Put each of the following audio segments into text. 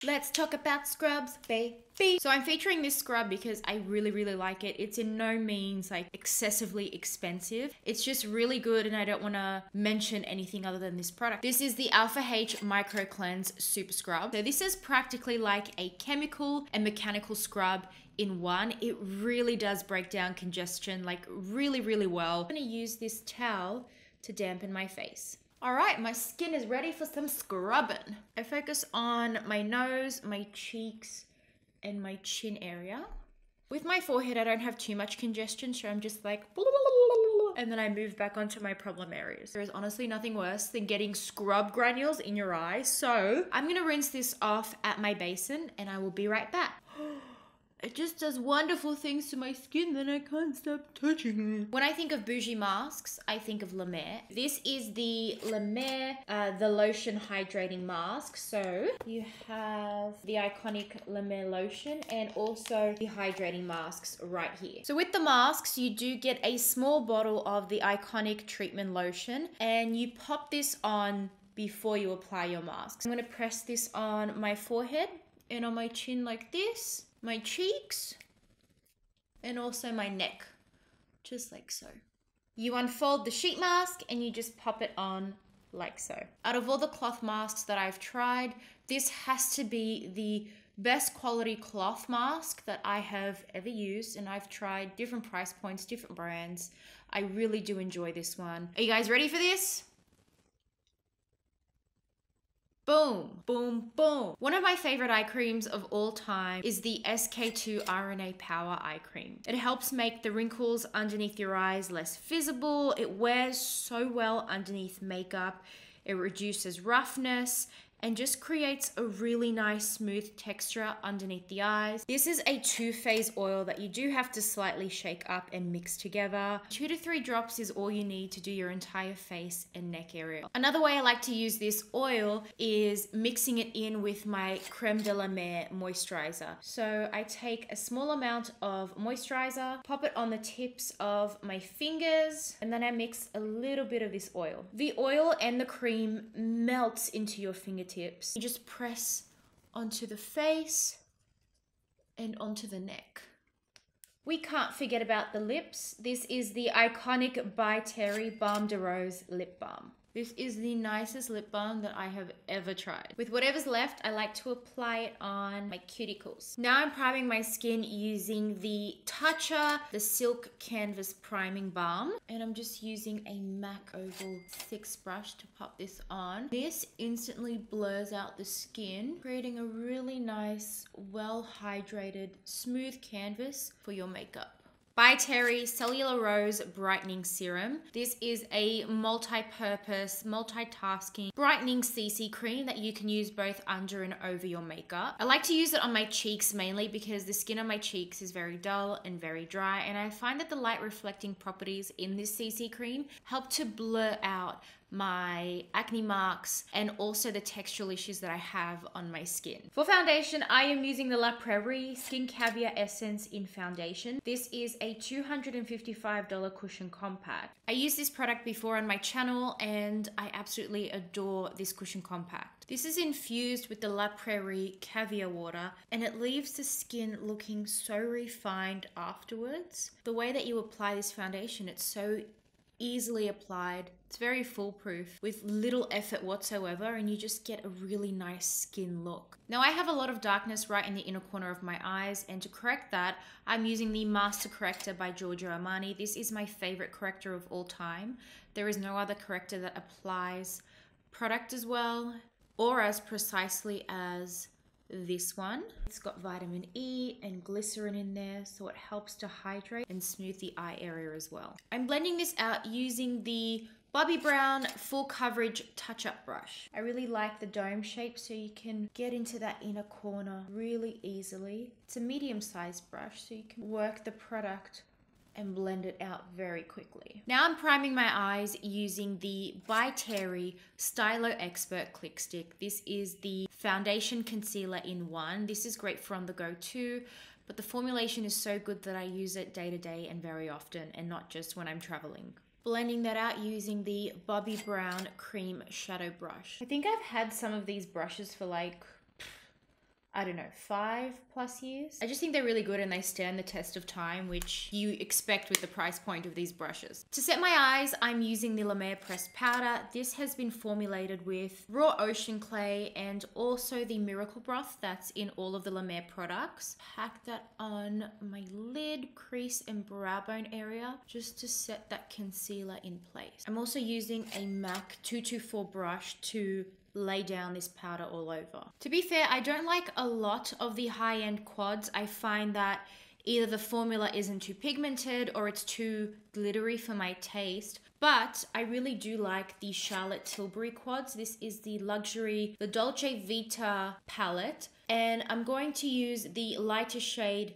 Let's talk about scrubs, baby. So I'm featuring this scrub because I really, really like it. It's in no means like excessively expensive. It's just really good and I don't want to mention anything other than this product. This is the Alpha H Micro Cleanse Super Scrub. So this is practically like a chemical and mechanical scrub in one. It really does break down congestion like really, really well. I'm going to use this towel to dampen my face. All right, my skin is ready for some scrubbing. I focus on my nose, my cheeks, and my chin area. With my forehead, I don't have too much congestion, so I'm just like, and then I move back onto my problem areas. There is honestly nothing worse than getting scrub granules in your eyes. So I'm gonna rinse this off at my basin and I will be right back. It just does wonderful things to my skin, then I can't stop touching it. When I think of bougie masks, I think of La Mer. This is the La Mer, the lotion hydrating mask. So you have the iconic La Mer lotion and also the hydrating masks right here. So with the masks, you do get a small bottle of the iconic treatment lotion and you pop this on before you apply your masks. I'm gonna press this on my forehead and on my chin like this, my cheeks, and also my neck, just like so. You unfold the sheet mask and you just pop it on like so. Out of all the cloth masks that I've tried, this has to be the best quality cloth mask that I have ever used, and I've tried different price points, different brands. I really do enjoy this one. Are you guys ready for this? Boom, boom, boom. One of my favorite eye creams of all time is the SK2 RNA Power Eye Cream. It helps make the wrinkles underneath your eyes less visible. It wears so well underneath makeup. It reduces roughness and just creates a really nice smooth texture underneath the eyes. This is a 2-phase oil that you do have to slightly shake up and mix together. 2 to 3 drops is all you need to do your entire face and neck area. Another way I like to use this oil is mixing it in with my Creme de la Mer moisturizer. So I take a small amount of moisturizer, pop it on the tips of my fingers, and then I mix a little bit of this oil. The oil and the cream melts into your fingertips. You just press onto the face and onto the neck. We can't forget about the lips. This is the iconic By Terry Balm de Rose lip balm. This is the nicest lip balm that I have ever tried. With whatever's left, I like to apply it on my cuticles. Now I'm priming my skin using the Tatcha, the Silk Canvas Priming Balm. And I'm just using a MAC Oval 6 brush to pop this on. This instantly blurs out the skin, creating a really nice, well-hydrated, smooth canvas for your makeup. By Terry Cellular Rose Brightening Serum. This is a multi-purpose, multitasking brightening CC cream that you can use both under and over your makeup. I like to use it on my cheeks mainly because the skin on my cheeks is very dull and very dry, and I find that the light reflecting properties in this CC cream help to blur out my acne marks and also the textural issues that I have on my skin. For foundation, I am using the La Prairie Skin Caviar Essence in foundation. This is a $255 cushion compact. I used this product before on my channel and I absolutely adore this cushion compact. This is infused with the La Prairie Caviar water and it leaves the skin looking so refined afterwards. The way that you apply this foundation, it's so easily applied. It's very foolproof with little effort whatsoever, and you just get a really nice skin look. Now I have a lot of darkness right in the inner corner of my eyes, and to correct that, I'm using the Master Corrector by Giorgio Armani. This is my favorite corrector of all time. There is no other corrector that applies product as well or as precisely as this one. It's got vitamin E and glycerin in there, so it helps to hydrate and smooth the eye area as well. I'm blending this out using the Bobbi Brown Full Coverage Touch-Up Brush. I really like the dome shape so you can get into that inner corner really easily. It's a medium-sized brush so you can work the product and blend it out very quickly. Now I'm priming my eyes using the By Terry Stylo Expert Click Stick. This is the foundation concealer in one. This is great for on the go too, but the formulation is so good that I use it day to day and very often, and not just when I'm traveling. Blending that out using the Bobbi Brown Cream Shadow Brush. I think I've had some of these brushes for like I don't know, 5+ years. I just think they're really good and they stand the test of time, which you expect with the price point of these brushes. To set my eyes, I'm using the La Mer pressed powder. This has been formulated with raw ocean clay and also the miracle broth that's in all of the La Mer products. Pack that on my lid, crease and brow bone area just to set that concealer in place. I'm also using a MAC 224 brush to lay down this powder all over. To be fair, I don't like a lot of the high-end quads. I find that either the formula isn't too pigmented or it's too glittery for my taste. But I really do like the Charlotte Tilbury quads. This is the luxury, the Dolce Vita palette. And I'm going to use the lighter shade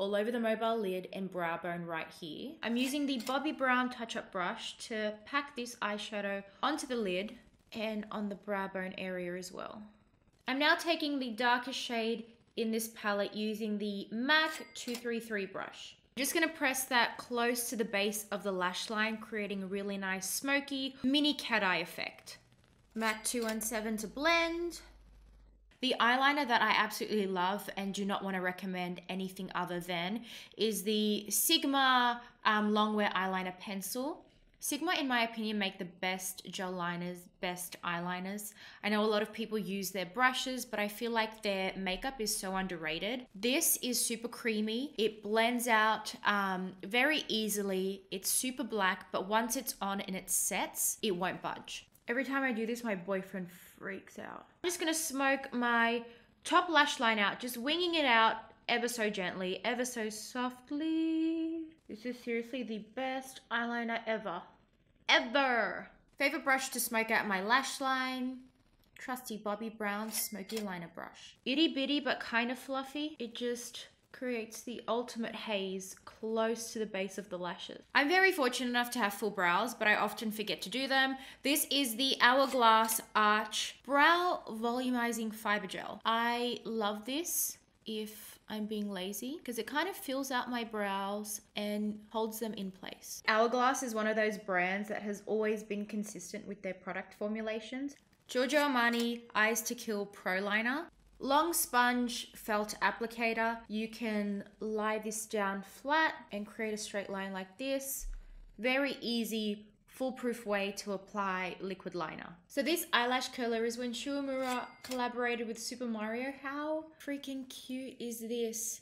all over the mobile lid and brow bone right here. I'm using the Bobbi Brown touch-up brush to pack this eyeshadow onto the lid and on the brow bone area as well. I'm now taking the darker shade in this palette using the MAC 233 brush. I'm just gonna press that close to the base of the lash line, creating a really nice smoky mini cat eye effect. MAC 217 to blend. The eyeliner that I absolutely love and do not want to recommend anything other than is the Sigma Longwear Eyeliner Pencil. Sigma, in my opinion, make the best gel liners, best eyeliners. I know a lot of people use their brushes, but I feel like their makeup is so underrated. This is super creamy. It blends out very easily. It's super black, but once it's on and it sets, it won't budge. Every time I do this, my boyfriend freaks out. I'm just gonna smoke my top lash line out, just winging it out ever so gently, ever so softly. This is seriously the best eyeliner ever. Ever! Favorite brush to smoke out my lash line. Trusty Bobbi Brown Smoky Liner Brush. Itty bitty but kind of fluffy. It just creates the ultimate haze close to the base of the lashes. I'm very fortunate enough to have full brows, but I often forget to do them. This is the Hourglass Arch Brow Volumizing Fiber Gel. I love this if I'm being lazy because it kind of fills out my brows and holds them in place. Hourglass is one of those brands that has always been consistent with their product formulations. Giorgio Armani Eyes to Kill Pro Liner. Long sponge felt applicator. You can lie this down flat and create a straight line like this. Very easy, foolproof way to apply liquid liner. So this eyelash curler is when Shuamura collaborated with Super Mario. How freaking cute is this?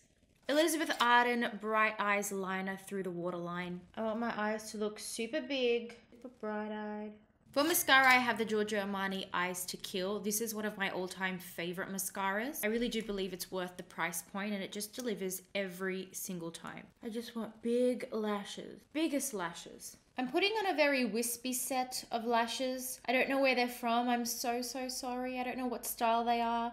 Elizabeth Arden Bright Eyes Liner through the waterline. I want my eyes to look super big, super bright-eyed. For mascara, I have the Giorgio Armani Eyes to Kill. This is one of my all-time favorite mascaras. I really do believe it's worth the price point and it just delivers every single time. I just want big lashes, biggest lashes. I'm putting on a very wispy set of lashes. I don't know where they're from. I'm so sorry. I don't know what style they are.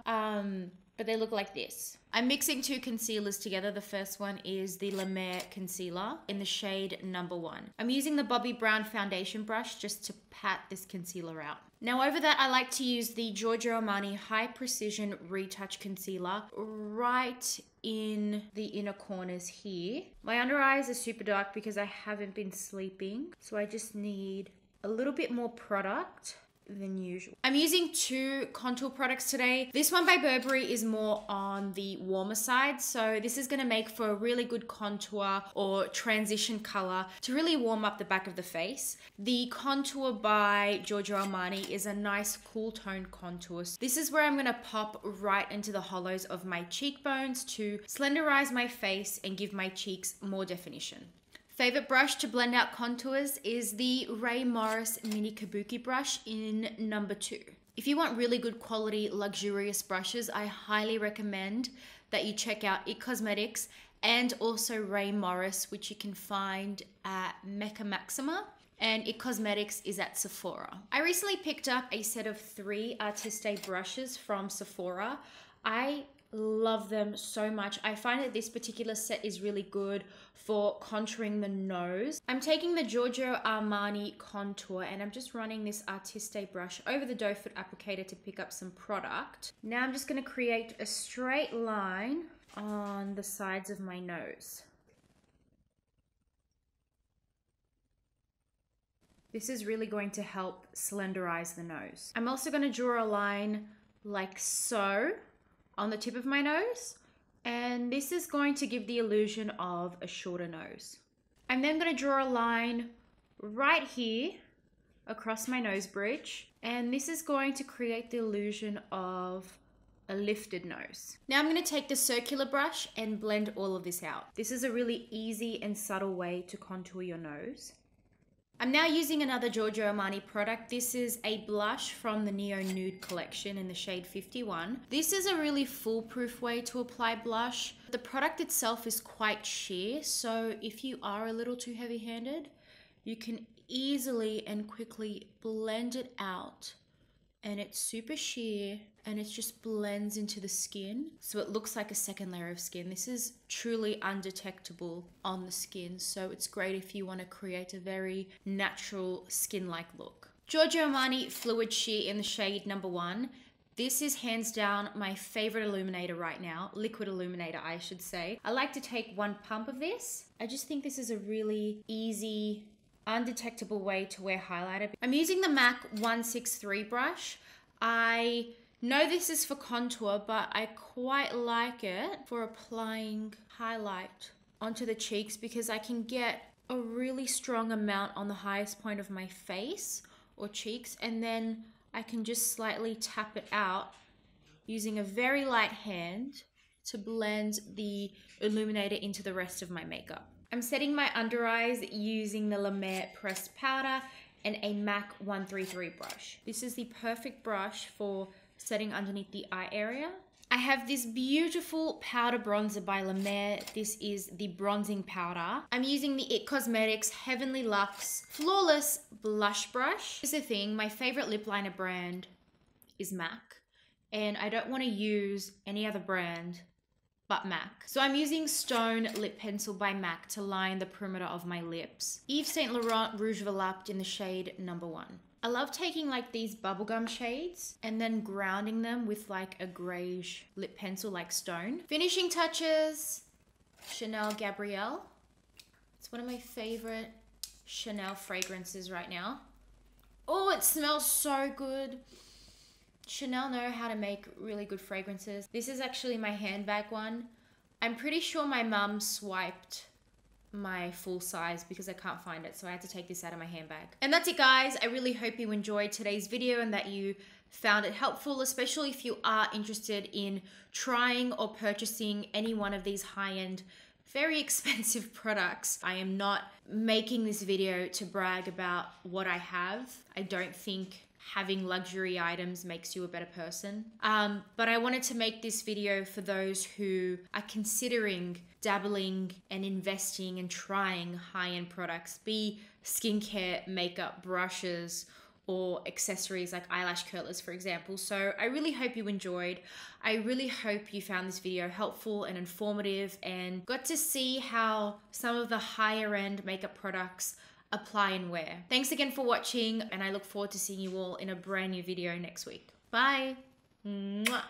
But they look like this. I'm mixing two concealers together. The first one is the La Mer concealer in the shade number 1. I'm using the Bobbi Brown foundation brush just to pat this concealer out. Now over that, I like to use the Giorgio Armani High Precision Retouch Concealer right in the inner corners here. My under eyes are super dark because I haven't been sleeping. So I just need a little bit more product than usual. I'm using 2 contour products today. This one by Burberry is more on the warmer side, so this is going to make for a really good contour or transition color to really warm up the back of the face. The contour by Giorgio Armani is a nice cool tone contour. This is where I'm going to pop right into the hollows of my cheekbones to slenderize my face and give my cheeks more definition. Favorite brush to blend out contours is the Ray Morris Mini Kabuki brush in number 2. If you want really good quality, luxurious brushes, I highly recommend that you check out IT Cosmetics and also Ray Morris, which you can find at Mecca Maxima, and IT Cosmetics is at Sephora. I recently picked up a set of 3 Artiste brushes from Sephora. I love them so much. I find that this particular set is really good for contouring the nose. I'm taking the Giorgio Armani contour and I'm just running this Artiste brush over the doe foot applicator to pick up some product. Now I'm just going to create a straight line on the sides of my nose. This is really going to help slenderize the nose. I'm also going to draw a line like so on the tip of my nose. And this is going to give the illusion of a shorter nose. I'm then going to draw a line right here across my nose bridge. And this is going to create the illusion of a lifted nose. Now I'm going to take the circular brush and blend all of this out. This is a really easy and subtle way to contour your nose. I'm now using another Giorgio Armani product. This is a blush from the Neo Nude collection in the shade 51. This is a really foolproof way to apply blush. The product itself is quite sheer, so if you are a little too heavy-handed, you can easily and quickly blend it out. And it's super sheer and it just blends into the skin. So it looks like a second layer of skin. This is truly undetectable on the skin. So it's great if you want to create a very natural skin-like look. Giorgio Armani Fluid Sheer in the shade number 1. This is hands down my favorite illuminator right now. Liquid illuminator, I should say. I like to take one pump of this. I just think this is a really easy, undetectable way to wear highlighter. I'm using the MAC 163 brush. I know this is for contour, but I quite like it for applying highlight onto the cheeks because I can get a really strong amount on the highest point of my face or cheeks, and then I can just slightly tap it out using a very light hand to blend the illuminator into the rest of my makeup. I'm setting my under eyes using the La Mer pressed powder and a MAC 133 brush. This is the perfect brush for setting underneath the eye area. I have this beautiful powder bronzer by La Mer. This is the bronzing powder. I'm using the IT Cosmetics Heavenly Luxe Flawless Blush Brush. Here's the thing, my favorite lip liner brand is MAC, and I don't want to use any other brand but MAC. So I'm using Stone Lip Pencil by MAC to line the perimeter of my lips. Yves Saint Laurent Rouge Volupte in the shade number 1. I love taking like these bubblegum shades and then grounding them with like a grayish lip pencil like Stone. Finishing touches, Chanel Gabrielle. It's one of my favorite Chanel fragrances right now. Oh, it smells so good. Chanel know how to make really good fragrances. This is actually my handbag one. I'm pretty sure my mum swiped my full size because I can't find it, so I had to take this out of my handbag. And that's it, guys. I really hope you enjoyed today's video and that you found it helpful, especially if you are interested in trying or purchasing any one of these high-end, very expensive products. I am not making this video to brag about what I have. I don't think having luxury items makes you a better person. But I wanted to make this video for those who are considering dabbling and investing and trying high-end products, be skincare, makeup, brushes, or accessories like eyelash curlers, for example. So I really hope you enjoyed. I really hope you found this video helpful and informative and got to see how some of the higher end makeup products apply and wear. Thanks again for watching, and I look forward to seeing you all in a brand new video next week. Bye. Mwah.